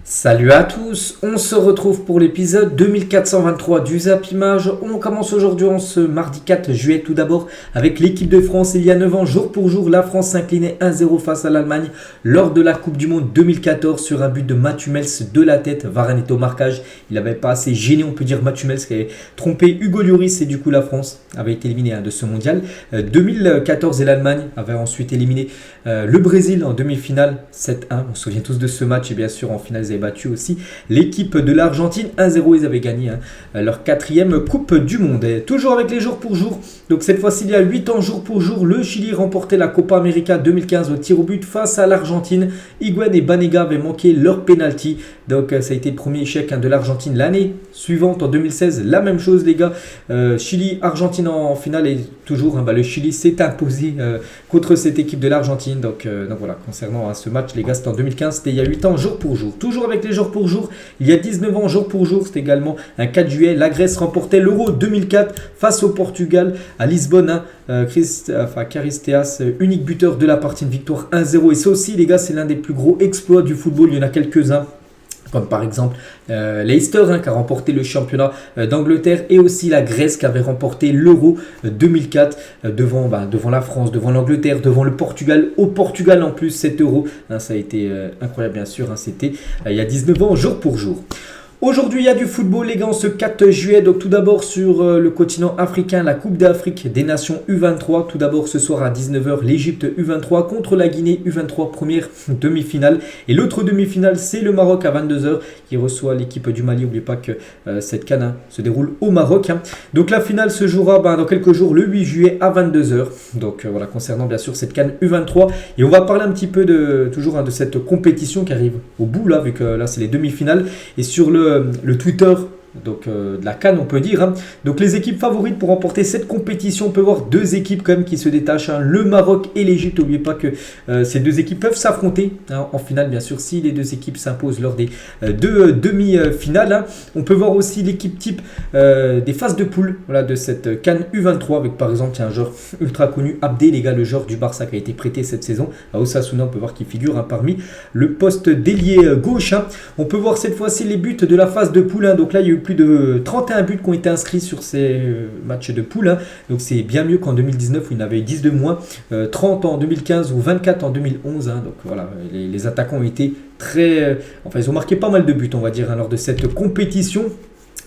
Salut à tous, on se retrouve pour l'épisode 2423 du Zap Image. On commence aujourd'hui en ce mardi 4 juillet tout d'abord avec l'équipe de France. Il y a 9 ans, jour pour jour, la France s'inclinait 1-0 face à l'Allemagne lors de la Coupe du Monde 2014 sur un but de Mats Hummels de la tête. Varane est au marquage, il n'avait pas assez gêné, on peut dire, Mats Hummels qui avait trompé Hugo Lloris et du coup la France avait été éliminée de ce mondial. 2014 et l'Allemagne avaient ensuite éliminé le Brésil en demi-finale 7-1. On se souvient tous de ce match et bien sûr en finale ils avaient battu aussi l'équipe de l'Argentine 1-0. Ils avaient gagné leur 4e Coupe du Monde. Et toujours avec les jours pour jour. Donc cette fois-ci il y a 8 ans jour pour jour, le Chili remportait la Copa América 2015 au tir au but face à l'Argentine. Higuaín et Banega avaient manqué leur penalty. Donc ça a été le premier échec de l'Argentine. L'année suivante en 2016, la même chose les gars. Chili-Argentine en finale et toujours le Chili s'est imposé contre cette équipe de l'Argentine. Donc voilà, concernant ce match les gars, c'était en 2015, c'était il y a 8 ans jour pour jour. Toujours avec les jours pour jour, il y a 19 ans jour pour jour, c'était également un 4 juillet. La Grèce remportait l'Euro 2004 face au Portugal à Lisbonne. Charisteas, unique buteur de la partie, une victoire 1-0. Et ça aussi les gars, c'est l'un des plus gros exploits du football. Il y en a quelques-uns. Comme par exemple Leicester qui a remporté le championnat d'Angleterre et aussi la Grèce qui avait remporté l'Euro 2004 devant la France, devant l'Angleterre, devant le Portugal. Au Portugal en plus cet Euro, ça a été incroyable bien sûr, c'était il y a 19 ans jour pour jour. Aujourd'hui, il y a du football, les gars, ce 4 juillet. Donc, tout d'abord, sur le continent africain, la Coupe d'Afrique des Nations U23. Tout d'abord, ce soir à 19 h, l'Égypte U23 contre la Guinée U23, première demi-finale. Et l'autre demi-finale, c'est le Maroc à 22 h qui reçoit l'équipe du Mali. N'oubliez pas que cette CAN se déroule au Maroc. Donc, la finale se jouera dans quelques jours, le 8 juillet à 22 h. Donc, voilà, concernant bien sûr cette CAN U23. Et on va parler un petit peu de cette compétition qui arrive au bout, là, vu que là, c'est les demi-finales. Et sur le Twitter de la CAN, on peut dire. Donc les équipes favorites pour remporter cette compétition, on peut voir deux équipes quand même qui se détachent, le Maroc et l'Égypte. N'oubliez pas que ces deux équipes peuvent s'affronter en finale, bien sûr, si les deux équipes s'imposent lors des deux demi-finales. On peut voir aussi l'équipe type des phases de poule de cette CAN U23 avec par exemple un joueur ultra connu, Abdé, les gars, le joueur du Barça qui a été prêté cette saison à Osasuna. On peut voir qu'il figure parmi le poste d'ailier gauche. On peut voir cette fois-ci les buts de la phase de poule. Donc là il y a eu plus de 31 buts qui ont été inscrits sur ces matchs de poule. Donc c'est bien mieux qu'en 2019 où il y en avait 10 de moins, 30 en 2015 ou 24 en 2011. Donc voilà, les attaquants ont été ils ont marqué pas mal de buts, on va dire, lors de cette compétition.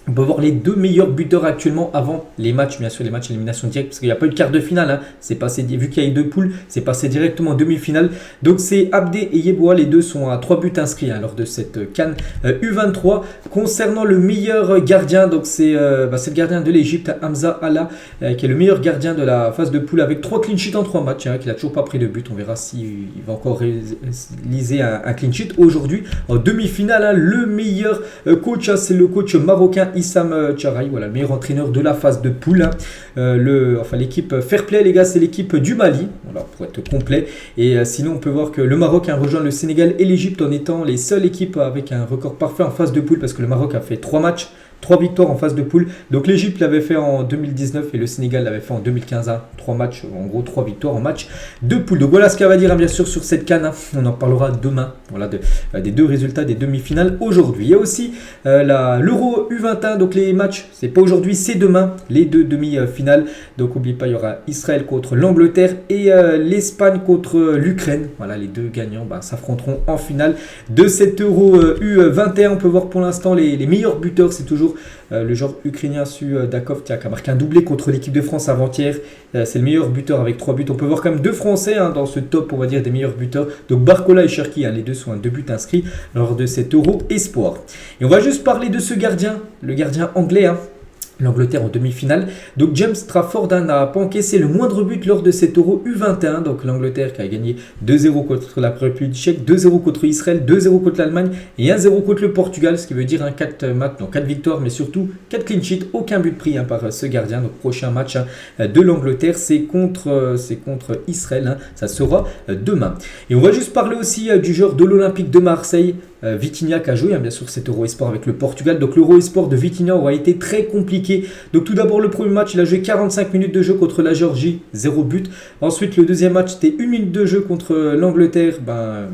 On peut voir les deux meilleurs buteurs actuellement avant les matchs, bien sûr, les matchs élimination directe, parce qu'il n'y a pas eu de quart de finale. C'est passé, vu qu'il y a eu deux poules, c'est passé directement en demi-finale. Donc c'est Abdé et Yeboah, les deux sont à 3 buts inscrits lors de cette CAN U23. Concernant le meilleur gardien, donc c'est le gardien de l'Égypte, Hamza Allah, qui est le meilleur gardien de la phase de poule avec 3 clean sheets en 3 matchs, qu'il n'a toujours pas pris de but. On verra s'il va encore réaliser un clean sheet aujourd'hui. En demi-finale, le meilleur coach, c'est le coach marocain Issam Tcharaï, voilà, le meilleur entraîneur de la phase de poule. L'équipe Fair Play, les gars, c'est l'équipe du Mali, voilà, pour être complet. Et sinon, on peut voir que le Maroc a rejoint le Sénégal et l'Égypte en étant les seules équipes avec un record parfait en phase de poule, parce que le Maroc a fait 3 matchs, 3 victoires en phase de poule. Donc l'Égypte l'avait fait en 2019 et le Sénégal l'avait fait en 2015. 3 matchs, en gros 3 victoires en match de poule. Donc voilà ce qu'elle va dire bien sûr sur cette CAN. On en parlera demain, voilà, des deux résultats des demi-finales aujourd'hui. Il y a aussi l'Euro U21, donc les matchs, c'est pas aujourd'hui, c'est demain, les deux demi-finales. Donc n'oubliez pas, il y aura Israël contre l'Angleterre et l'Espagne contre l'Ukraine. Voilà, les deux gagnants s'affronteront en finale de cet Euro U21. On peut voir pour l'instant les meilleurs buteurs, c'est toujours le joueur ukrainien Sudakov qui a marqué un doublé contre l'équipe de France avant-hier. C'est le meilleur buteur avec 3 buts. On peut voir quand même 2 Français dans ce top, on va dire, des meilleurs buteurs. Donc Barcola et Cherki, les deux sont à 2 buts inscrits lors de cet Euro Espoir. Et on va juste parler de ce gardien, le gardien anglais. L'Angleterre en demi-finale. Donc James Trafford n'a pas encaissé le moindre but lors de cet Euro U21. Donc l'Angleterre qui a gagné 2-0 contre la République tchèque, 2-0 contre Israël, 2-0 contre l'Allemagne et 1-0 contre le Portugal. Ce qui veut dire 4 victoires, mais surtout 4 clean sheets, aucun but pris par ce gardien. Donc prochain match de l'Angleterre, c'est contre Israël. Ça sera demain. Et on va juste parler aussi du joueur de l'Olympique de Marseille, Vitinha qui a joué, bien sûr, cet Euro Esport avec le Portugal. Donc l'Euro Esport de Vitinha aura été très compliqué. Donc tout d'abord, le premier match, il a joué 45 minutes de jeu contre la Géorgie, 0 but. Ensuite, le deuxième match, c'était 1 minute de jeu contre l'Angleterre. Voilà,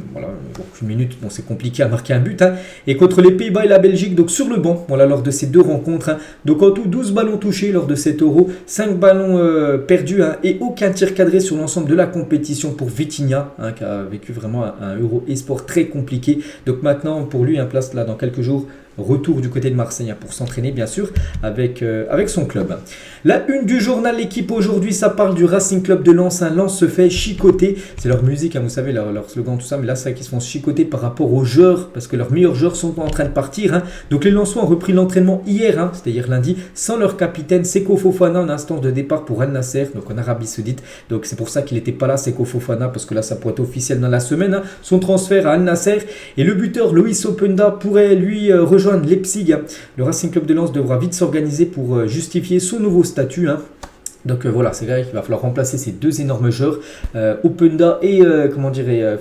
donc 1 minute, bon, c'est compliqué à marquer un but. Et contre les Pays-Bas et la Belgique, donc sur le banc, voilà, lors de ces deux rencontres. Donc en tout, 12 ballons touchés lors de cet Euro, 5 ballons perdus et aucun tir cadré sur l'ensemble de la compétition pour Vitinha, qui a vécu vraiment un Euro Esport très compliqué. Donc maintenant, pour lui, place là dans quelques jours, retour du côté de Marseille pour s'entraîner bien sûr avec son club. La une du journal L'équipe aujourd'hui, ça parle du Racing Club de Lens. Lens se fait chicoter, c'est leur musique, vous savez, leur slogan, tout ça, mais là c'est vrai qu'ils se font chicoter par rapport aux joueurs, parce que leurs meilleurs joueurs sont en train de partir. Donc les Lensois ont repris l'entraînement hier, c'est-à-dire lundi, sans leur capitaine Seko Fofana en instance de départ pour Al Nasser, donc en Arabie Saoudite. Donc c'est pour ça qu'il n'était pas là, Seko Fofana, parce que là ça pourrait être officiel dans la semaine, son transfert à Al Nasser. Et le buteur Loïs Openda pourrait lui rejoindre Leipzig. Le Racing Club de Lens devra vite s'organiser pour justifier son nouveau statut. Donc voilà, c'est vrai qu'il va falloir remplacer ces deux énormes joueurs, Openda et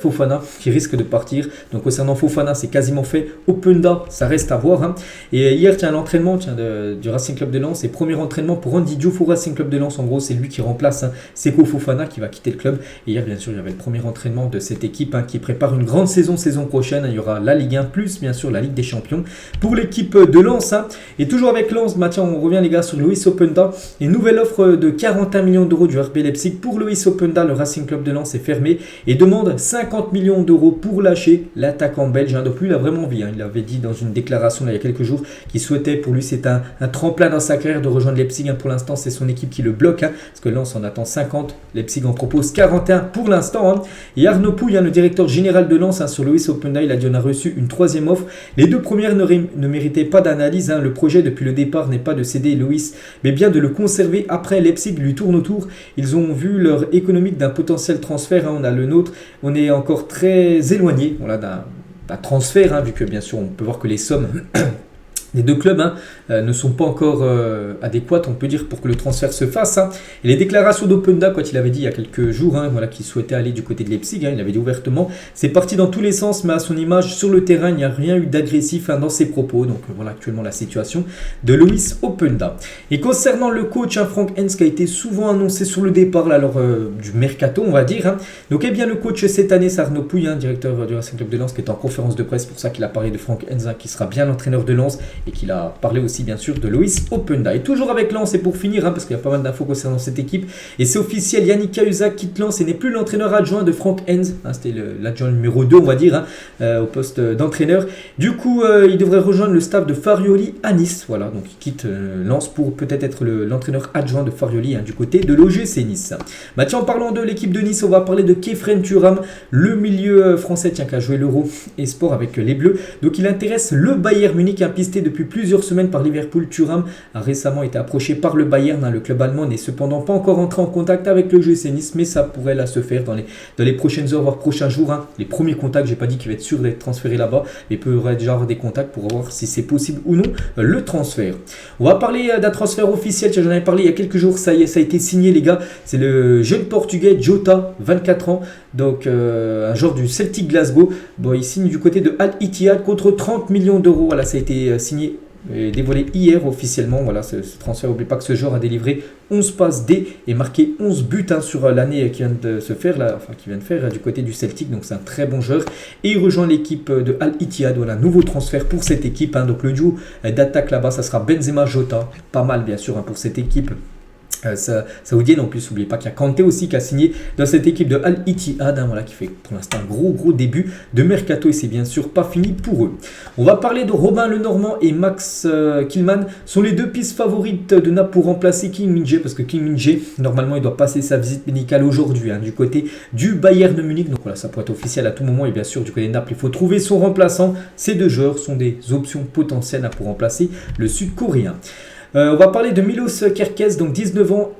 Fofana, qui risquent de partir. Donc concernant Fofana, c'est quasiment fait. Openda, ça reste à voir. Et hier, l'entraînement du Racing Club de Lens, et premier entraînement pour Andy Diouf au Racing Club de Lens. En gros, c'est lui qui remplace Seko Fofana qui va quitter le club. Et hier, bien sûr, il y avait le premier entraînement de cette équipe qui prépare une grande saison prochaine. Il y aura la Ligue 1 plus, bien sûr, la Ligue des Champions pour l'équipe de Lens. Et toujours avec Lens, on revient les gars sur Loïs Openda. Et nouvelle offre de 41 millions d'euros du RB Leipzig pour Loïs Openda. Le Racing Club de Lens est fermé et demande 50 millions d'euros pour lâcher l'attaquant belge. Donc lui, il a vraiment envie. Il avait dit dans une déclaration il y a quelques jours qu'il souhaitait, pour lui, c'est un tremplin dans sa carrière de rejoindre Leipzig. Pour l'instant, c'est son équipe qui le bloque, parce que Lens en attend 50. Leipzig en propose 41 pour l'instant. Et Arnaud Pouille, le directeur général de Lens, sur Loïs Openda, il a dit on a reçu une troisième offre. Les deux premières ne méritaient pas d'analyse. Le projet depuis le départ n'est pas de céder Loïs, mais bien de le conserver après Leipzig lui tourne autour. Ils ont vu leur économique d'un potentiel transfert. On a le nôtre. On est encore très éloigné d'un transfert, vu que bien sûr on peut voir que les sommes les deux clubs ne sont pas encore adéquates, on peut dire, pour que le transfert se fasse. Et les déclarations d'Openda, quand il avait dit il y a quelques jours qu'il souhaitait aller du côté de Leipzig, il avait dit ouvertement, c'est parti dans tous les sens, mais à son image sur le terrain, il n'y a rien eu d'agressif dans ses propos. Donc voilà actuellement la situation de Loïs Openda. Et concernant le coach, Frank Hens, qui a été souvent annoncé sur le départ lors du mercato, on va dire. Donc le coach cette année, c'est Arnaud Pouille, directeur du Racing Club de Lens, qui est en conférence de presse, pour ça qu'il a parlé de Frank Hens, qui sera bien l'entraîneur de Lens, et qu'il a parlé aussi bien sûr de Loïs Openda. Et toujours avec Lens, et pour finir, parce qu'il y a pas mal d'infos concernant cette équipe, et c'est officiel, Yannick Cahuzac quitte Lens et n'est plus l'entraîneur adjoint de Frank Hens. C'était l'adjoint numéro 2, on va dire, au poste d'entraîneur. Du coup, il devrait rejoindre le staff de Farioli à Nice. Voilà, donc il quitte Lens pour peut-être être l'entraîneur adjoint de Farioli du côté de l'OGC Nice. En parlant de l'équipe de Nice, on va parler de Khéphren Thuram, le milieu français qui a joué l'Euro Esport avec les Bleus. Donc il intéresse le Bayern Munich, pisté depuis plusieurs semaines par Liverpool. Thuram a récemment été approché par le Bayern. Le club allemand n'est cependant pas encore entré en contact avec le l'OGC Nice, mais ça pourrait se faire dans les prochaines heures, voire prochains jours. Les premiers contacts, j'ai pas dit qu'il va être sûr d'être transféré là-bas, mais il peut déjà avoir des contacts pour voir si c'est possible ou non le transfert. On va parler d'un transfert officiel, j'en avais parlé il y a quelques jours, ça y est, ça a été signé les gars. C'est le jeune portugais Jota, 24 ans, donc un joueur du Celtic Glasgow. Il signe du côté de Al Ittihad contre 30 millions d'euros. Voilà, ça a été signé et dévoilé hier officiellement. Voilà, ce transfert, n'oubliez pas que ce joueur a délivré 11 passes D et marqué 11 buts sur l'année qui vient de se faire, du côté du Celtic. Donc c'est un très bon joueur et il rejoint l'équipe de Al Ittihad. Voilà, nouveau transfert pour cette équipe. Donc le duo d'attaque là-bas, ça sera Benzema Jota, pas mal bien sûr pour cette équipe saoudienne. En plus, n'oubliez pas qu'il y a Kanté aussi qui a signé dans cette équipe de Al Ittihad, qui fait pour l'instant un gros début de mercato, et c'est bien sûr pas fini pour eux. On va parler de Robin Lenormand et Max Kilman, sont les deux pistes favorites de Naples pour remplacer Kim Min-jae, parce que Kim Min-jae normalement il doit passer sa visite médicale aujourd'hui du côté du Bayern de Munich. Donc voilà, ça pourrait être officiel à tout moment, et bien sûr du côté de Naples il faut trouver son remplaçant. Ces deux joueurs sont des options potentielles pour remplacer le Sud-Coréen. On va parler de Milos Kerkez, donc 19 ans,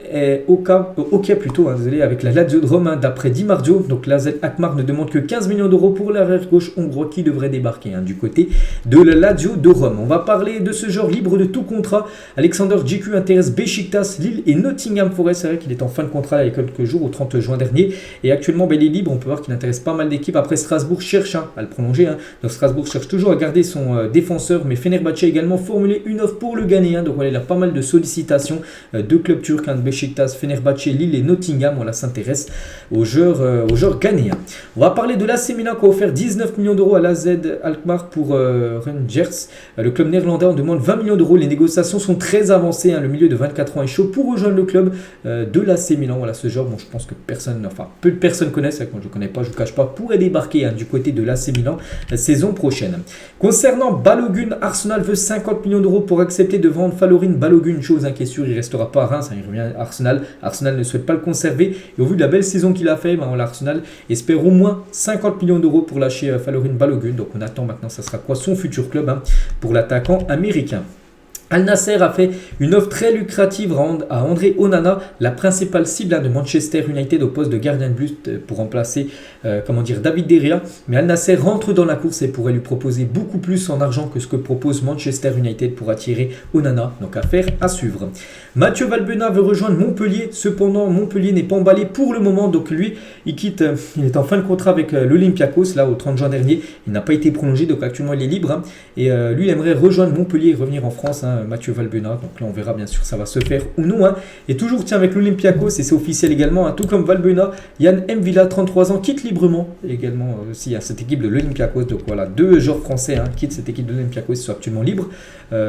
hockey plutôt, désolé, avec la Lazio de Rome, d'après Di Marzio. Donc l'AZ Alkmaar ne demande que 15 millions d'euros pour l'arrière gauche hongrois qui devrait débarquer du côté de la Lazio de Rome. On va parler de ce joueur libre de tout contrat. Alexander Djiku intéresse Beşiktaş, Lille et Nottingham Forest. C'est vrai qu'il est en fin de contrat il y a quelques jours, au 30 juin dernier. Et actuellement, il est libre. On peut voir qu'il intéresse pas mal d'équipes. Après, Strasbourg cherche à le prolonger. Donc Strasbourg cherche toujours à garder son défenseur. Mais Fenerbahçe a également formulé une offre pour le gagner. Donc voilà, il a pas mal de sollicitations de clubs turcs, Beşiktaş, Fenerbahçe, Lille et Nottingham. Voilà, s'intéresse aux joueurs ghanéens. On va parler de l'AC Milan qui a offert 19 millions d'euros à l'AZ Alkmaar pour Rangers. Le club néerlandais en demande 20 millions d'euros. Les négociations sont très avancées. Le milieu de 24 ans est chaud pour rejoindre le club de l'AC Milan. Voilà, ce joueur, je pense que peu de personnes connaissent. Moi, je ne connais pas, je ne vous cache pas, pourrait débarquer du côté de l'AC Milan la saison prochaine. Concernant Balogun, Arsenal veut 50 millions d'euros pour accepter de vendre Falorin Balogun. Chose qui est sûre, il ne restera pas à Reims, il revient à Arsenal. Arsenal ne souhaite pas le conserver. Et au vu de la belle saison qu'il a fait, l'Arsenal espère au moins 50 millions d'euros pour lâcher Falorin Balogun. Donc on attend maintenant, ça sera quoi son futur club pour l'attaquant américain. Al Nasser a fait une offre très lucrative à André Onana, la principale cible de Manchester United au poste de gardien de but pour remplacer David De Gea. Mais Al Nasser rentre dans la course et pourrait lui proposer beaucoup plus en argent que ce que propose Manchester United pour attirer Onana. Donc affaire à suivre. Mathieu Valbuena veut rejoindre Montpellier. Cependant, Montpellier n'est pas emballé pour le moment. Donc lui, il est en fin de contrat avec l'Olympiakos là au 30 juin dernier. Il n'a pas été prolongé, donc actuellement il est libre. Et lui, il aimerait rejoindre Montpellier et revenir en France. Mathieu Valbuena, donc là on verra bien sûr ça va se faire ou non. Et toujours avec l'Olympiakos, et c'est officiel également, tout comme Valbuena, Yann M'Vila, 33 ans, quitte librement également aussi cette équipe de l'Olympiakos. Donc voilà, deux joueurs français quittent cette équipe de l'Olympiakos, ils sont actuellement libres,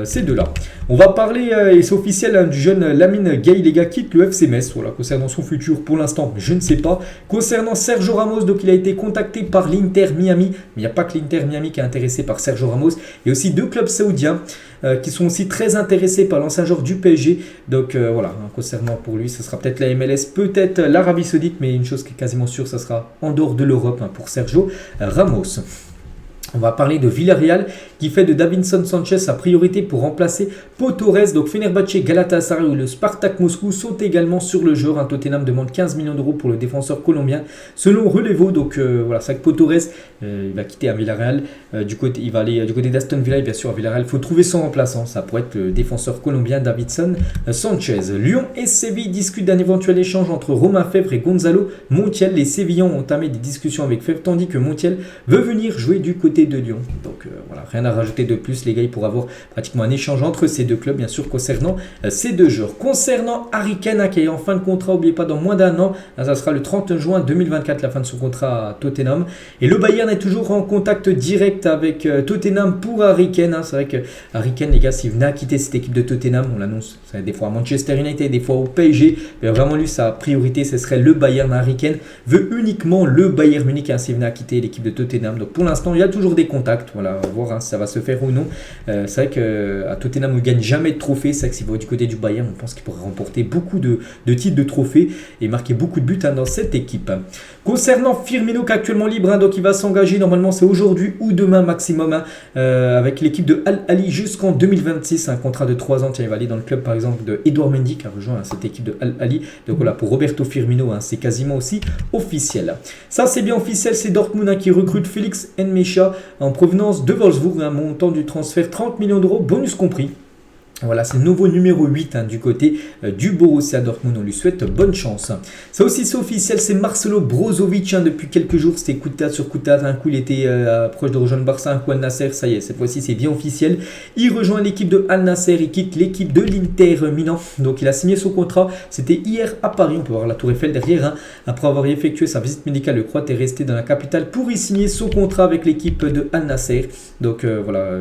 ces deux-là. On va parler, et c'est officiel, du jeune Lamine Gueye, les gars, quitte le FC Metz. Voilà, concernant son futur pour l'instant, je ne sais pas. Concernant Sergio Ramos, donc il a été contacté par l'Inter Miami, mais il n'y a pas que l'Inter Miami qui est intéressé par Sergio Ramos, il y a aussi deux clubs saoudiens qui sont aussi très intéressés par l'ancien joueur du PSG. Donc voilà, concernant pour lui, ce sera peut-être la MLS, peut-être l'Arabie Saoudite, mais une chose qui est quasiment sûre, ça sera en dehors de l'Europe pour Sergio Ramos. On va parler de Villarreal qui fait de Davinson Sanchez sa priorité pour remplacer Pau Torres. Donc Fenerbahçe, Galatasaray ou le Spartak Moscou sont également sur le joueur. Tottenham demande 15 millions d'euros pour le défenseur colombien. Selon Relevo, donc voilà, c'est que Pau Torres il va quitter à Villarreal. Il va aller du côté d'Aston Villa, et bien sûr à Villarreal. Il faut trouver son remplaçant. Ça pourrait être le défenseur colombien Davinson Sanchez. Lyon et Séville discutent d'un éventuel échange entre Romain Fèvre et Gonzalo Montiel. Les Sévillans ont entamé des discussions avec Fèvre, tandis que Montiel veut venir jouer du côté de Lyon. Donc voilà, rien à rajouter de plus les gars, pour avoir pratiquement un échange entre ces deux clubs bien sûr concernant ces deux joueurs. Concernant Harry Kane qui est en fin de contrat, n'oubliez pas dans moins d'un an, ça sera le 30 juin 2024 la fin de son contrat à Tottenham, et le Bayern est toujours en contact direct avec Tottenham pour Harry Kane. C'est vrai que Harry Kane les gars, s'il venait à quitter cette équipe de Tottenham, on l'annonce des fois à Manchester United, des fois au PSG, mais vraiment lui sa priorité ce serait le Bayern. Harry Kane veut uniquement le Bayern Munich s'il venait à quitter l'équipe de Tottenham. Donc pour l'instant il y a toujours des contacts, voilà, on va voir si ça va se faire ou non. C'est vrai qu'à Tottenham on ne gagne jamais de trophées. C'est vrai que s'il va du côté du Bayern, on pense qu'il pourrait remporter beaucoup de titres de trophées et marquer beaucoup de buts dans cette équipe. Concernant Firmino qui est actuellement libre, donc il va s'engager, normalement c'est aujourd'hui ou demain maximum avec l'équipe de Al Ahly jusqu'en 2026, un contrat de 3 ans. Tiens, il va aller dans le club par exemple de Edouard Mendy qui a rejoint cette équipe de Al Ahly. Donc voilà, pour Roberto Firmino c'est quasiment aussi officiel. Ça c'est bien officiel, c'est Dortmund qui recrute Félix Nmecha en provenance de Wolfsburg, un montant du transfert 30 millions d'euros, bonus compris. Voilà, c'est le nouveau numéro 8 du côté du Borussia Dortmund. On lui souhaite bonne chance. Ça aussi, c'est officiel, c'est Marcelo Brozovic. Depuis quelques jours, c'était coup de tête sur coup de tête. Un coup, il était proche de rejoindre Barça, un coup Al Nasser. Ça y est, cette fois-ci, c'est bien officiel. Il rejoint l'équipe de Al Nasser. Il quitte l'équipe de l'Inter Milan. Donc, il a signé son contrat. C'était hier à Paris. On peut voir la Tour Eiffel derrière. Après avoir effectué sa visite médicale, le Croate est resté dans la capitale pour y signer son contrat avec l'équipe de Al Nasser. Donc, voilà.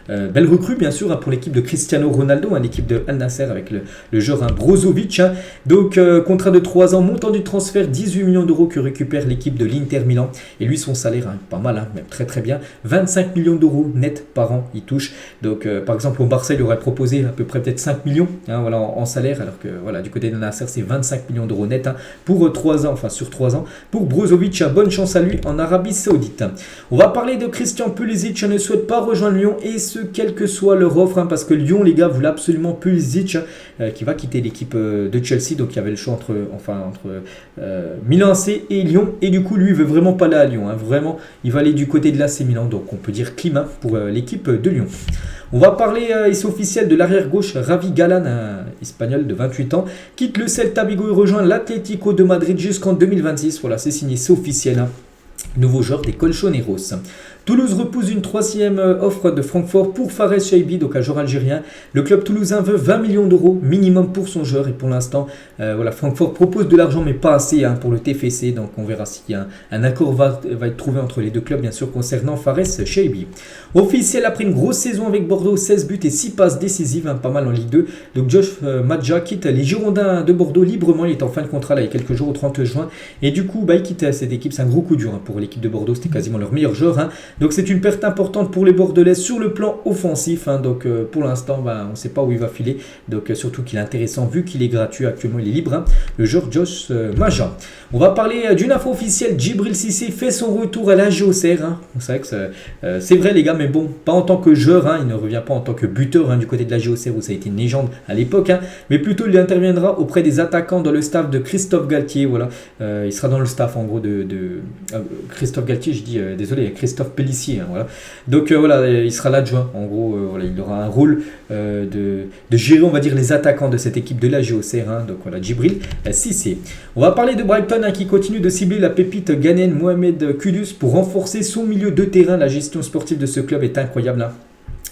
Belle recrue, bien sûr, pour l'équipe de Cristiano Ronaldo, l'équipe de Al Nasser avec le joueur Brozovic. Donc contrat de 3 ans, montant du transfert 18 millions d'euros que récupère l'équipe de l'Inter Milan. Et lui son salaire, pas mal, même très très bien, 25 millions d'euros net par an il touche. Donc par exemple au Barça il aurait proposé à peu près peut-être 5 millions voilà, en salaire, alors que voilà, du côté de Al Nasser c'est 25 millions d'euros net pour 3 ans, enfin sur 3 ans pour Brozovic. Bonne chance à lui en Arabie Saoudite. On va parler de Christian Pulisic, ne souhaite pas rejoindre Lyon, et ce quelle que soit leur offre, parce que Lyon Lyon, les gars, voulait absolument Pulisic, qui va quitter l'équipe de Chelsea. Donc il y avait le choix entre Milan AC et Lyon. Et du coup, lui, il veut vraiment pas aller à Lyon. Vraiment, il va aller du côté de l'AC Milan. Donc on peut dire climat pour l'équipe de Lyon. On va parler, et c'est officiel, de l'arrière-gauche Ravi Galan, un espagnol de 28 ans, quitte le Celta Vigo et rejoint l'Atlético de Madrid jusqu'en 2026. Voilà, c'est signé, c'est officiel. Nouveau joueur des Colchoneros. Toulouse repousse une troisième offre de Francfort pour Fares Chaibi, donc un joueur algérien. Le club toulousain veut 20 millions d'euros minimum pour son joueur et pour l'instant, Francfort propose de l'argent mais pas assez pour le TFC. Donc on verra si un accord va être trouvé entre les deux clubs, bien sûr, concernant Fares Chaibi. Officiel, après une grosse saison avec Bordeaux, 16 buts et 6 passes décisives, pas mal en Ligue 2. Donc Josh Madja quitte les Girondins de Bordeaux librement. Il est en fin de contrat là, il y a quelques jours, au 30 juin. Et du coup, il quitte cette équipe. C'est un gros coup dur pour l'équipe de Bordeaux. C'était quasiment leur meilleur joueur. Donc c'est une perte importante pour les Bordelais sur le plan offensif. Donc pour l'instant, on ne sait pas où il va filer. Donc surtout qu'il est intéressant vu qu'il est gratuit actuellement, il est libre. Le joueur Josh Maja. On va parler d'une info officielle. Djibril Cissé fait son retour à l'AG Auxerre. C'est vrai que c'est vrai les gars, mais bon, pas en tant que joueur. Il ne revient pas en tant que buteur du côté de l'AG Auxerre où ça a été une légende à l'époque. Mais plutôt il interviendra auprès des attaquants dans le staff de Christophe Galtier. Voilà, il sera dans le staff en gros de Christophe Galtier. Je dis désolé, Christophe Pellissier. Voilà. Donc il sera l'adjoint. En gros, il aura un rôle de gérer, on va dire, les attaquants de cette équipe de l'AG Auxerre. Donc voilà, Djibril Cissé. On va parler de Brighton qui continue de cibler la pépite ghanéenne Mohamed Kudus pour renforcer son milieu de terrain. La gestion sportive de ce club est incroyable.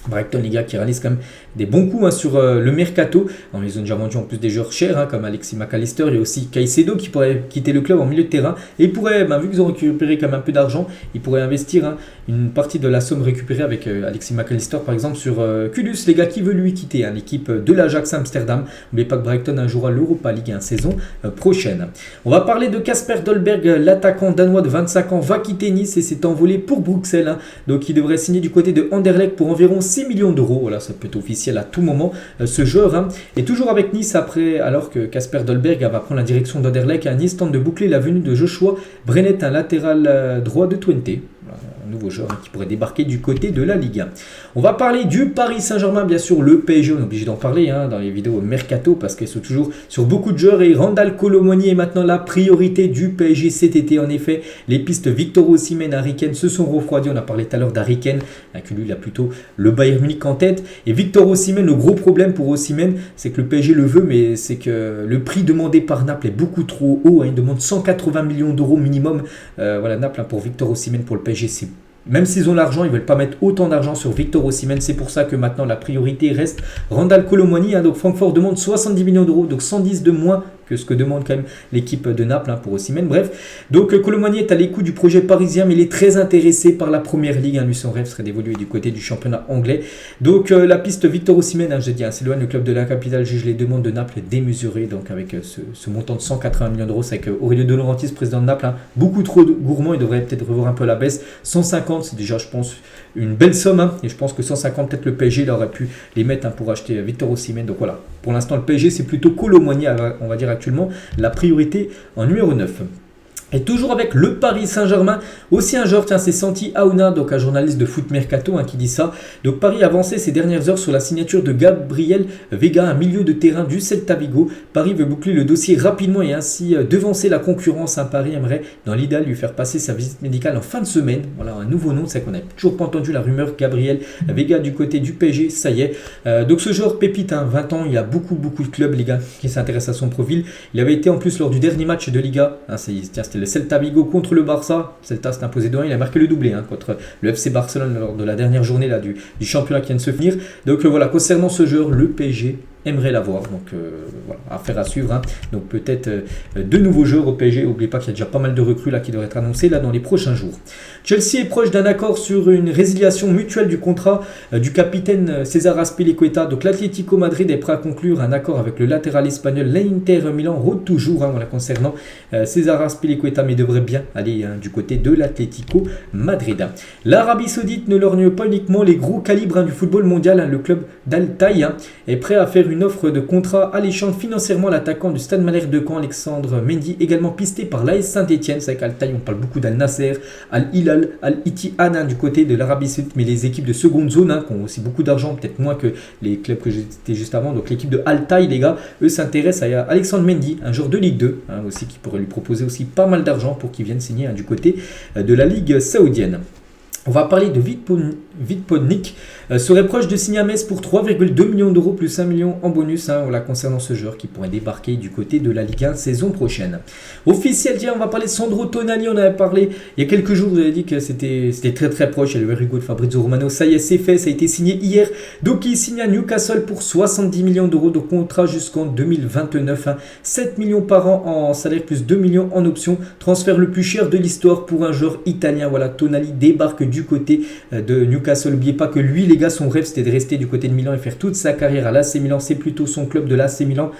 Brighton, les gars, qui réalisent quand même des bons coups sur le mercato. Alors, ils ont déjà vendu en plus des joueurs chers comme Alexis McAllister et aussi Caicedo qui pourrait quitter le club en milieu de terrain. Et ils pourraient, vu qu'ils ont récupéré quand même un peu d'argent, ils pourraient investir une partie de la somme récupérée avec Alexis McAllister par exemple sur Kudus, les gars, qui veut lui quitter l'équipe de l'Ajax Amsterdam. N'oubliez pas que Brighton jouera l'Europa League saison prochaine. On va parler de Kasper Dolberg, l'attaquant danois de 25 ans, va quitter Nice et s'est envolé pour Bruxelles. Donc il devrait signer du côté de Anderlecht pour environ 6 millions d'euros. Voilà, ça peut être officiel à tout moment. Ce joueur est toujours avec Nice alors que Kasper Dolberg va prendre la direction d'Anderlecht. Nice tente de boucler la venue de Joshua Brenet, un latéral droit de Twente. Un nouveau joueur qui pourrait débarquer du côté de la Ligue 1. On va parler du Paris Saint-Germain, bien sûr, le PSG, on est obligé d'en parler dans les vidéos Mercato parce qu'elles sont toujours sur beaucoup de joueurs et Randal Kolo Muani est maintenant la priorité du PSG cet été. En effet, les pistes Victor Osimhen, Harry Kane se sont refroidies. On a parlé tout à l'heure d'Harry Kane, que lui il a plutôt le Bayern Munich en tête. Et Victor Osimhen, le gros problème pour Osimhen, c'est que le PSG le veut, mais c'est que le prix demandé par Naples est beaucoup trop haut. Il demande 180 millions d'euros minimum. Naples pour Victor Osimhen pour le PSG, c'est même s'ils ont l'argent, ils ne veulent pas mettre autant d'argent sur Victor Osimhen. C'est pour ça que maintenant la priorité reste Randal Kolo Muani. Donc Francfort demande 70 millions d'euros, donc 110 de moins que ce que demande quand même l'équipe de Naples pour Osimhen. Bref, donc Kolo Muani est à l'écoute du projet parisien, mais il est très intéressé par la première ligue. Lui, son rêve serait d'évoluer du côté du championnat anglais. Donc la piste Victor Osimhen, je dis, c'est loin, le club de la capitale juge les demandes de Naples démesurées. Donc avec ce montant de 180 millions d'euros, c'est avec Aurelio De Laurentiis, président de Naples, beaucoup trop gourmand. Il devrait peut-être revoir un peu la baisse. 150, c'est déjà, je pense, une belle somme. Et je pense que 150, peut-être le PSG il aurait pu les mettre pour acheter Victor Osimhen. Donc voilà, pour l'instant, le PSG, c'est plutôt Kolo Muani, on va dire actuellement, la priorité en numéro 9. Et toujours avec le Paris Saint-Germain, aussi un joueur, c'est Santi Aouna, donc un journaliste de foot mercato qui dit ça. Donc Paris a avancé ces dernières heures sur la signature de Gabriel Vega, un milieu de terrain du Celta Vigo. Paris veut boucler le dossier rapidement et ainsi devancer la concurrence. Paris aimerait dans l'idéal lui faire passer sa visite médicale en fin de semaine. Voilà un nouveau nom, c'est qu'on n'a toujours pas entendu la rumeur Gabriel Vega du côté du PSG, ça y est. Donc ce joueur pépite, 20 ans, il y a beaucoup de clubs, les gars, qui s'intéressent à son profil. Il avait été en plus lors du dernier match de Liga, c'était le Celta Vigo contre le Barça. Celta s'est imposé 2-1. Il a marqué le doublé contre le FC Barcelone lors de la dernière journée du championnat qui vient de se finir. Donc voilà, concernant ce joueur, le PSG aimerait l'avoir. Donc voilà, affaire à suivre. Donc peut-être de nouveaux joueurs au PSG. N'oubliez pas qu'il y a déjà pas mal de recrues qui devraient être annoncées dans les prochains jours. Chelsea est proche d'un accord sur une résiliation mutuelle du contrat du capitaine César Azpilicueta. Donc l'Atlético Madrid est prêt à conclure un accord avec le latéral espagnol. L'Inter Milan rôde toujours concernant César Azpilicueta, mais devrait bien aller du côté de l'Atlético Madrid. L'Arabie Saoudite ne lorgne pas uniquement les gros calibres du football mondial. Le club d'Al Taï est prêt à faire ouvert une offre de contrat alléchant financièrement l'attaquant du Stade Malherbe de Caen, Alexandre Mendy, également pisté par l'AS Saint-Etienne. C'est vrai qu'à Al-Taï, on parle beaucoup d'Al-Nasser, Al-Hilal, Al-Ittihad du côté de l'Arabie Saoudite, mais les équipes de seconde zone qui ont aussi beaucoup d'argent, peut-être moins que les clubs que j'étais juste avant. Donc l'équipe de Al-Taï, les gars, eux s'intéressent à Alexandre Mendy, un joueur de Ligue 2, aussi qui pourrait lui proposer aussi pas mal d'argent pour qu'il vienne signer du côté de la Ligue saoudienne. On va parler de Vitponik, serait proche de signer à Metz pour 3,2 millions d'euros plus 1 million en bonus concernant ce joueur qui pourrait débarquer du côté de la Ligue 1 saison prochaine. Officiel, tiens, on va parler de Sandro Tonali, on avait parlé il y a quelques jours, vous avez dit que c'était très très proche, il y a le very good Fabrizio Romano, ça y est c'est fait, ça a été signé hier, donc il signe à Newcastle pour 70 millions d'euros de contrat jusqu'en 2029, 7 millions par an en salaire plus 2 millions en option, transfert le plus cher de l'histoire pour un joueur italien. Voilà, Tonali débarque du côté de Newcastle. N'oubliez pas que lui, les gars, son rêve c'était de rester du côté de Milan et faire toute sa carrière à l'AC Milan. C'est plutôt son club de l'AC Milan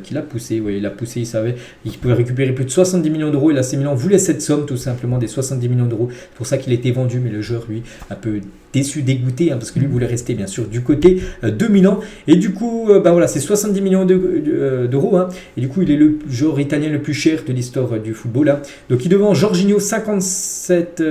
qui l'a poussé. Oui, il l'a poussé, il savait qu'il pouvait récupérer plus de 70 millions d'euros et l'AC Milan voulait cette somme tout simplement des 70 millions d'euros. C'est pour ça qu'il était vendu, mais le joueur, lui, un peu déçu, dégoûté, parce que lui voulait rester bien sûr du côté de Milan. Et du coup, voilà, c'est 70 millions d'euros. Et du coup, il est le joueur italien le plus cher de l'histoire du football. Donc il devant Jorginho 57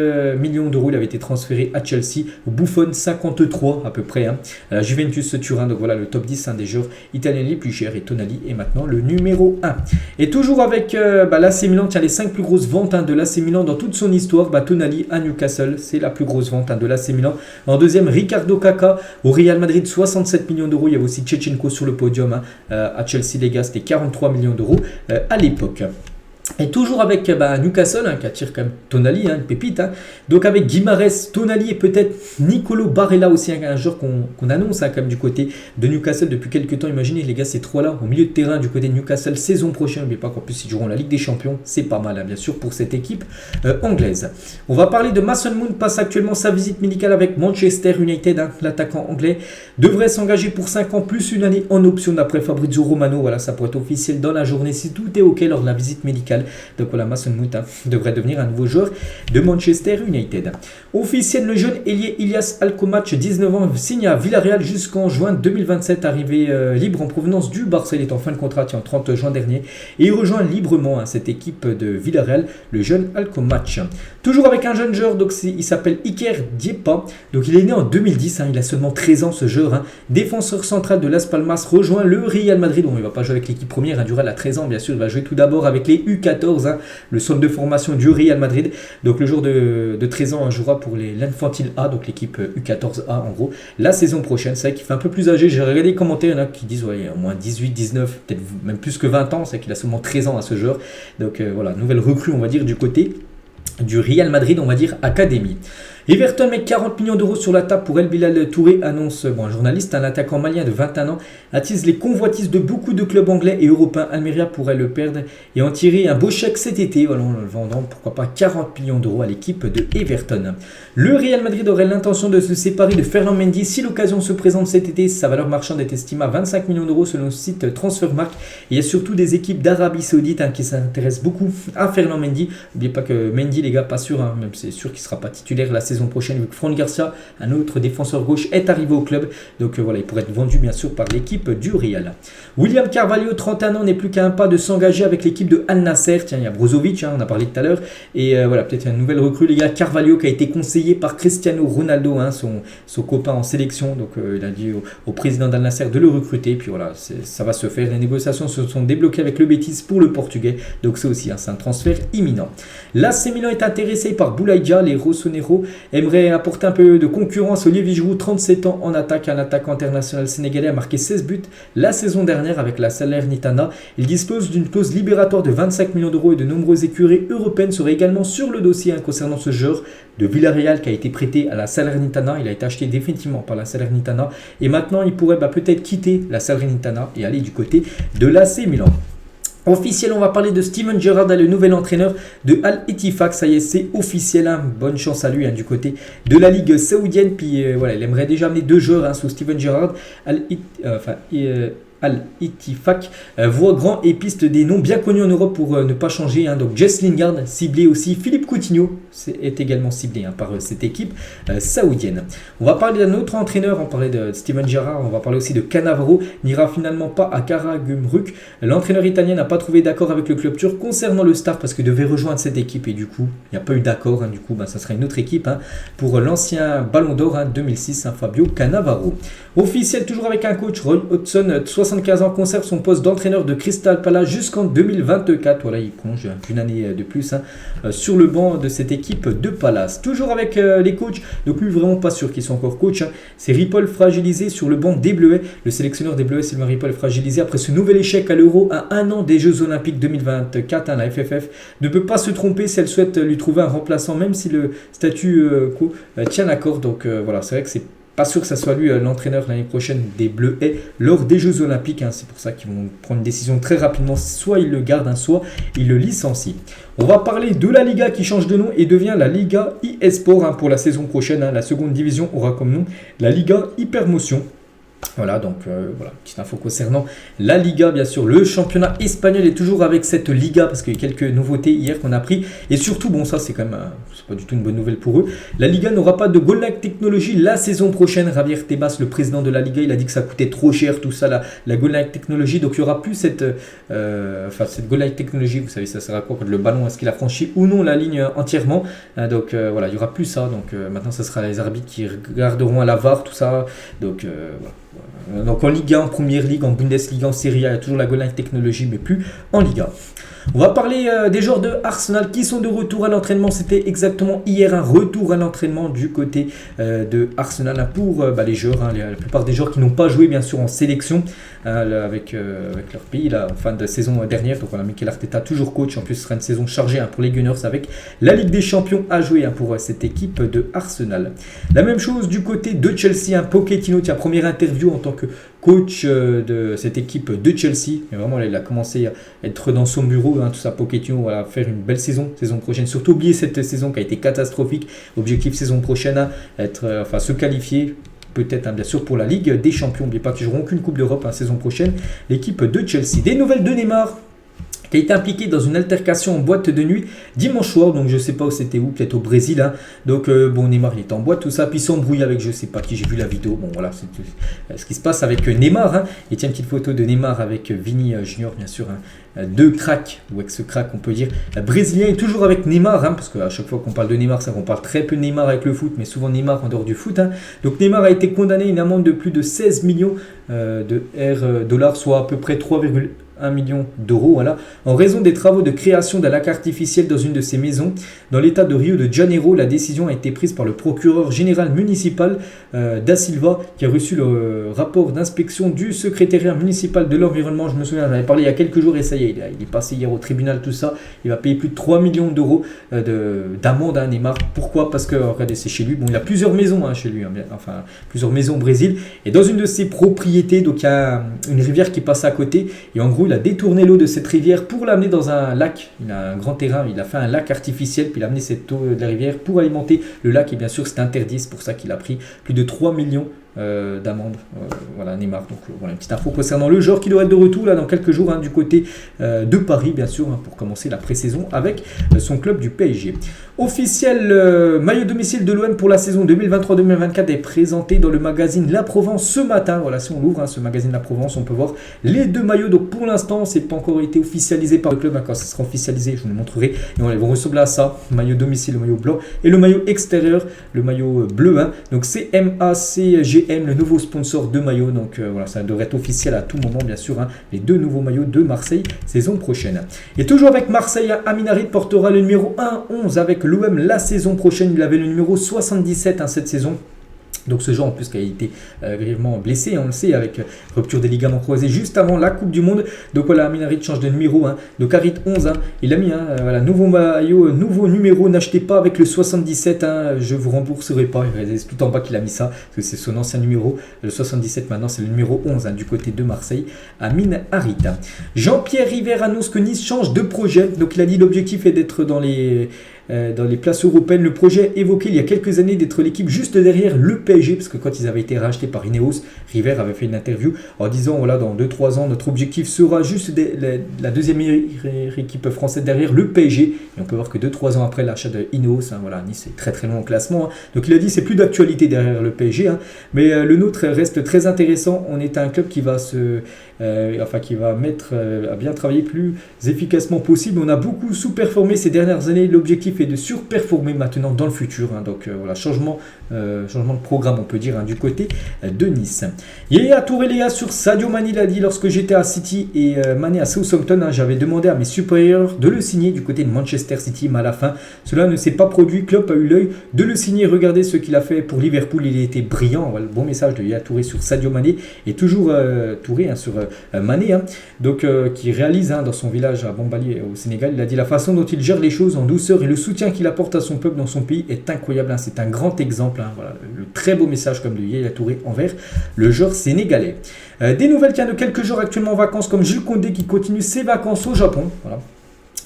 millions d'euros. Il avait été transféré à Chelsea. Buffon 53 à peu près. À la Juventus Turin. Donc voilà, le top 10 des joueurs italiens les plus chers. Et Tonali est maintenant le numéro 1. Et toujours avec l'AC Milan, tiens, les 5 plus grosses ventes de l'AC Milan dans toute son histoire. Tonali à Newcastle, c'est la plus grosse vente de l'AC Milan. En deuxième, Ricardo Kaka au Real Madrid, 67 millions d'euros. Il y avait aussi Tchechenko sur le podium à Chelsea, les gars, c'était 43 millions d'euros à l'époque. Et toujours avec Newcastle, qui attire quand même Tonali, une pépite. Donc avec Guimarães, Tonali et peut-être Nicolo Barella aussi, un joueur qu'on annonce quand même du côté de Newcastle depuis quelques temps. Imaginez les gars, ces trois-là au milieu de terrain du côté de Newcastle saison prochaine. N'oubliez pas qu'en plus ils joueront la Ligue des Champions. C'est pas mal bien sûr pour cette équipe anglaise. On va parler de Mason Mount, passe actuellement sa visite médicale avec Manchester United. L'attaquant anglais devrait s'engager pour 5 ans plus une année en option d'après Fabrizio Romano. Voilà, ça pourrait être officiel dans la journée si tout est ok lors de la visite médicale. Donc voilà, Mason Mount devrait devenir un nouveau joueur de Manchester United. Officiel, le jeune ailier Ilias Alcomatch, 19 ans, signe à Villarreal jusqu'en juin 2027, arrivé libre en provenance du Barça. Il est en fin de contrat, en 30 juin dernier, et il rejoint librement cette équipe de Villarreal, le jeune Alcomatch. Toujours avec un jeune joueur, donc il s'appelle Iker Diepa, donc il est né en 2010, il a seulement 13 ans ce joueur, défenseur central de Las Palmas, rejoint le Real Madrid. Bon, il ne va pas jouer avec l'équipe première, Dural a 13 ans bien sûr, il va jouer tout d'abord avec les U14, le centre de formation du Real Madrid. Donc le jour de 13 ans jouera pour l'Infantil A, donc l'équipe U14A en gros, la saison prochaine. C'est vrai qu'il fait un peu plus âgé, j'ai regardé les commentaires, il y en a qui disent ouais, au moins 18, 19, peut-être même plus que 20 ans, c'est vrai qu'il a seulement 13 ans à ce joueur. Donc voilà, nouvelle recrue on va dire du côté du Real Madrid, on va dire Académie. Everton met 40 millions d'euros sur la table pour El Bilal Touré, annonce un journaliste. Un attaquant malien de 21 ans attise les convoitises de beaucoup de clubs anglais et européens. Almeria pourrait le perdre et en tirer un beau chèque cet été. Voilà, en le vendant pourquoi pas 40 millions d'euros à l'équipe de Everton. Le Real Madrid aurait l'intention de se séparer de Ferland Mendy si l'occasion se présente cet été. Sa valeur marchande est estimée à 25 millions d'euros selon le site Transfermarkt. Il y a surtout des équipes d'Arabie Saoudite qui s'intéressent beaucoup à Ferland Mendy. N'oubliez pas que Mendy, les gars, pas sûr, même c'est sûr qu'il ne sera pas titulaire la saison prochaine vu que Fran Garcia, un autre défenseur gauche, est arrivé au club. Donc voilà, il pourrait être vendu bien sûr par l'équipe du Real. William Carvalho, 31 ans, n'est plus qu'à un pas de s'engager avec l'équipe de Al Nasser. Tiens, il y a Brozovic, on a parlé tout à l'heure. Et voilà, peut-être une nouvelle recrue, les gars. Carvalho qui a été conseillé par Cristiano Ronaldo, son copain en sélection. Donc il a dit au président d'Al Nasser de le recruter. Puis voilà, ça va se faire. Les négociations se sont débloquées avec le Betis pour le Portugais. Donc c'est aussi c'est un transfert imminent. L'AC Milan est intéressé par Boulaïdja. Les Rossonero aimeraient apporter un peu de concurrence. Olivier Giroud, 37 ans en attaque, un attaquant international sénégalais, a marqué 16 buts la saison dernière avec la Salernitana. Il dispose d'une clause libératoire de 25 millions d'euros et de nombreuses écuries européennes seraient également sur le dossier concernant ce joueur de Villarreal qui a été prêté à la Salernitana. Il a été acheté définitivement par la Salernitana et maintenant il pourrait peut-être quitter la Salernitana et aller du côté de l'AC Milan. Officiel, on va parler de Steven Gerrard, le nouvel entraîneur de Al-Ettifaq. Ça y est, c'est officiel. Bonne chance à lui du côté de la Ligue saoudienne. Puis voilà, il aimerait déjà amener deux joueurs sous Steven Gerrard. Al-Ittifaq voit grand et piste des noms bien connus en Europe pour ne pas changer. Donc Jess Lingard ciblé aussi, Philippe Coutinho est également ciblé par cette équipe saoudienne. On va parler d'un autre entraîneur, on parlait de Steven Gerrard, on va parler aussi de Cannavaro, n'ira finalement pas à Karagümrük. L'entraîneur italien n'a pas trouvé d'accord avec le club turc concernant le staff parce qu'il devait rejoindre cette équipe et du coup il n'y a pas eu d'accord. Du coup ça sera une autre équipe pour l'ancien Ballon d'Or 2006, Fabio Cannavaro. Officiel toujours avec un coach, Roy Hodgson, 75 ans, conserve son poste d'entraîneur de Crystal Palace jusqu'en 2024. Voilà, il prolonge une année de plus sur le banc de cette équipe de Palace. Toujours avec les coachs, donc lui vraiment pas sûr qu'ils sont encore coach. C'est Ripoll fragilisé sur le banc des Bleuets. Le sélectionneur des Bleuets, Sylvain Ripoll, fragilisé après ce nouvel échec à l'Euro à un an des Jeux Olympiques 2024. La FFF ne peut pas se tromper si elle souhaite lui trouver un remplaçant, même si le statut quo tient l'accord. Donc voilà, c'est vrai que c'est pas sûr que ça soit lui l'entraîneur l'année prochaine des Bleuets lors des Jeux Olympiques. C'est pour ça qu'ils vont prendre une décision très rapidement. Soit ils le gardent, soit ils le licencient. On va parler de la Liga qui change de nom et devient la Liga eSport pour la saison prochaine. La seconde division aura comme nom la Liga Hypermotion. Voilà, donc voilà, petite info concernant la Liga, bien sûr. Le championnat espagnol est toujours avec cette Liga parce qu'il y a quelques nouveautés hier qu'on a pris. Et surtout, bon, ça c'est quand même, c'est pas du tout une bonne nouvelle pour eux. La Liga n'aura pas de Goal Line Technology la saison prochaine. Javier Tebas, le président de la Liga, il a dit que ça coûtait trop cher, tout ça, la Goal Line Technology. Donc il n'y aura plus cette Goal Line Technology. Vous savez, ça sert à quoi quand le ballon, est-ce qu'il a franchi ou non la ligne entièrement. Donc voilà, il n'y aura plus ça. Donc maintenant, ce sera les arbitres qui regarderont à la VAR, tout ça. Donc voilà. Donc en Liga, en Première Ligue, en Bundesliga, en Serie A, il y a toujours la Goal Line Technology, mais plus en Liga. On va parler des joueurs de Arsenal qui sont de retour à l'entraînement. C'était exactement hier un retour à l'entraînement du côté de Arsenal pour les joueurs, la plupart des joueurs qui n'ont pas joué bien sûr en sélection avec leur pays en fin de saison dernière. Donc voilà, Mikel Arteta toujours coach. En plus, ce sera une saison chargée pour les Gunners avec la Ligue des Champions à jouer pour cette équipe de Arsenal. La même chose du côté de Chelsea. Pochettino, première interview en tant que coach de cette équipe de Chelsea. Et vraiment, il a commencé à être dans son bureau. Tout ça, Pochettino va faire une belle saison prochaine. Surtout oublier cette saison qui a été catastrophique. Objectif saison prochaine, se qualifier. Peut-être bien sûr pour la Ligue des Champions. N'oubliez pas qu'ils n'auront aucune Coupe d'Europe saison prochaine. L'équipe de Chelsea. Des nouvelles de Neymar, qui a été impliqué dans une altercation en boîte de nuit dimanche soir, donc je sais pas où c'était, peut-être au Brésil. Donc Neymar il est en boîte, tout ça, puis il s'embrouille avec je sais pas qui, j'ai vu la vidéo. Bon voilà, c'est ce qui se passe avec Neymar. Il tient une petite photo de Neymar avec Vini Junior, bien sûr, deux cracks, ou ex-crack on peut dire. Brésilien est toujours avec Neymar, parce qu'à chaque fois qu'on parle de Neymar, on parle très peu de Neymar avec le foot, mais souvent Neymar en dehors du foot. Donc Neymar a été condamné à une amende de plus de 16 millions de dollars, soit à peu près 3,1 million d'euros, voilà, en raison des travaux de création d'un lac artificiel dans une de ses maisons. Dans l'état de Rio de Janeiro, la décision a été prise par le procureur général municipal Da Silva, qui a reçu le rapport d'inspection du secrétariat municipal de l'environnement. Je me souviens, j'en avais parlé il y a quelques jours et ça y est, il est passé hier au tribunal, tout ça. Il va payer plus de 3 millions d'euros d'amende à Neymar. Pourquoi? Parce que, regardez, c'est chez lui. Bon, il a plusieurs maisons chez lui, plusieurs maisons au Brésil. Et dans une de ses propriétés, donc il y a une rivière qui passe à côté. Et en gros, il a détourné l'eau de cette rivière pour l'amener dans un lac. Il a un grand terrain, il a fait un lac artificiel, puis il a amené cette eau de la rivière pour alimenter le lac. Et bien sûr, c'est interdit, c'est pour ça qu'il a pris plus de 3 millions d'amende. Voilà, Neymar. Donc voilà, une petite info concernant le joueur qui doit être de retour là dans quelques jours du côté de Paris, bien sûr, pour commencer la pré-saison avec son club du PSG. Officiel maillot domicile de l'OM pour la saison 2023-2024 est présenté dans le magazine La Provence ce matin. Voilà, si on l'ouvre, ce magazine La Provence, on peut voir les deux maillots. Donc pour l'instant, c'est pas encore été officialisé par le club. Quand ça sera officialisé, je vous le montrerai. Et voilà, ils vont ressembler à ça. Maillot domicile, le maillot blanc, et le maillot extérieur, le maillot bleu. Donc c'est MACGM, le nouveau sponsor de maillot. Donc voilà, ça devrait être officiel à tout moment, bien sûr. Les deux nouveaux maillots de Marseille saison prochaine. Et toujours avec Marseille, Amin Harit portera le numéro 1-11 avec l'OM la saison prochaine. Il avait le numéro 77 cette saison. Donc ce joueur en plus qui a été grièvement blessé, on le sait, avec rupture des ligaments croisés juste avant la Coupe du Monde. Donc voilà, Amin Harit change de numéro. Donc Harit 11, il a mis nouveau maillot, nouveau numéro, n'achetez pas avec le 77, je vous rembourserai pas. Il reste tout en bas qu'il a mis ça, parce que c'est son ancien numéro. Le 77 maintenant c'est le numéro 11 du côté de Marseille, Amin Harit. Jean-Pierre River annonce que Nice change de projet. Donc il a dit l'objectif est d'être dans les dans les places européennes. Le projet évoqué il y a quelques années d'être l'équipe juste derrière le PSG, parce que quand ils avaient été rachetés par Ineos, River avait fait une interview en disant voilà, dans 2-3 ans, notre objectif sera juste la deuxième meilleure équipe française derrière le PSG. Et on peut voir que 2-3 ans après l'achat de Ineos, voilà, Nice est très très loin au classement. Donc il a dit c'est plus d'actualité derrière le PSG, mais le nôtre reste très intéressant. On est un club qui va qui va mettre à bien travailler plus efficacement possible. On a beaucoup sous-performé ces dernières années. L'objectif est de surperformer maintenant dans le futur. Donc voilà, changement de programme, on peut dire, du côté de Nice. Yaya Touré, les gars, sur Sadio Mané, il a dit lorsque j'étais à City et Mané à Southampton, j'avais demandé à mes supérieurs de le signer du côté de Manchester City, mais à la fin, cela ne s'est pas produit. Klopp a eu l'œil de le signer. Regardez ce qu'il a fait pour Liverpool, il était brillant. Voilà, le bon message de Yaya Touré sur Sadio Mané et toujours Touré sur Mané, donc qui réalise dans son village à Bambali au Sénégal. Il a dit la façon dont il gère les choses en douceur et le soutien qu'il apporte à son peuple dans son pays est incroyable. C'est un grand exemple. Voilà, le très beau message comme de Yaya Touré envers le joueur sénégalais. Des nouvelles de quelques jours actuellement en vacances, comme Jules Koundé qui continue ses vacances au Japon. Voilà.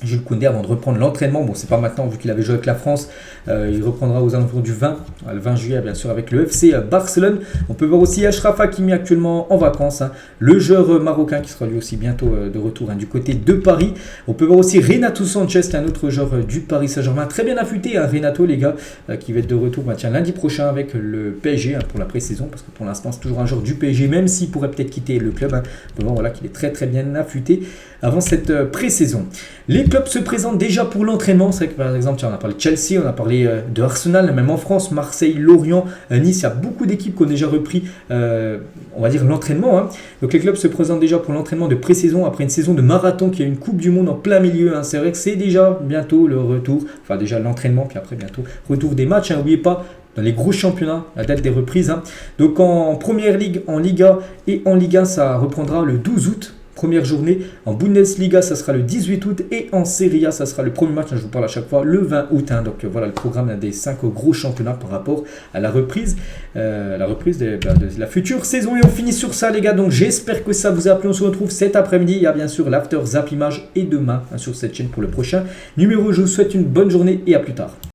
Jules Koundé avant de reprendre l'entraînement, bon c'est pas maintenant vu qu'il avait joué avec la France, il reprendra aux alentours du 20, le 20 juillet bien sûr avec le FC Barcelone. On peut voir aussi Achraf Hakimi actuellement en vacances, le joueur marocain qui sera lui aussi bientôt de retour du côté de Paris. On peut voir aussi Renato Sanchez, un autre joueur du Paris Saint-Germain, très bien affûté Renato les gars, qui va être de retour lundi prochain avec le PSG pour la pré-saison, parce que pour l'instant c'est toujours un joueur du PSG, même s'il pourrait peut-être quitter le club. On peut voir voilà, qu'il est très très bien affûté avant cette pré-saison. Les clubs se présentent déjà pour l'entraînement. C'est vrai que par exemple, on a parlé de Chelsea, on a parlé de Arsenal, même en France, Marseille, Lorient, Nice, il y a beaucoup d'équipes qui ont déjà repris, on va dire, l'entraînement. Donc les clubs se présentent déjà pour l'entraînement de pré-saison après une saison de marathon qui a une Coupe du Monde en plein milieu. C'est vrai que c'est déjà bientôt le retour, enfin déjà l'entraînement, puis après bientôt retour des matchs. N'oubliez pas, dans les gros championnats, la date des reprises. Donc en Première Ligue, en Liga et en Ligue 1, ça reprendra le 12 août. Première journée. En Bundesliga, ça sera le 18 août et en Serie A, ça sera le premier match, je vous parle à chaque fois, le 20 août. Donc voilà le programme des 5 gros championnats par rapport à la reprise de la future saison. Et on finit sur ça les gars, donc j'espère que ça vous a plu. On se retrouve cet après-midi. Il y a bien sûr l'After Zap Image et demain sur cette chaîne pour le prochain numéro. Je vous souhaite une bonne journée et à plus tard.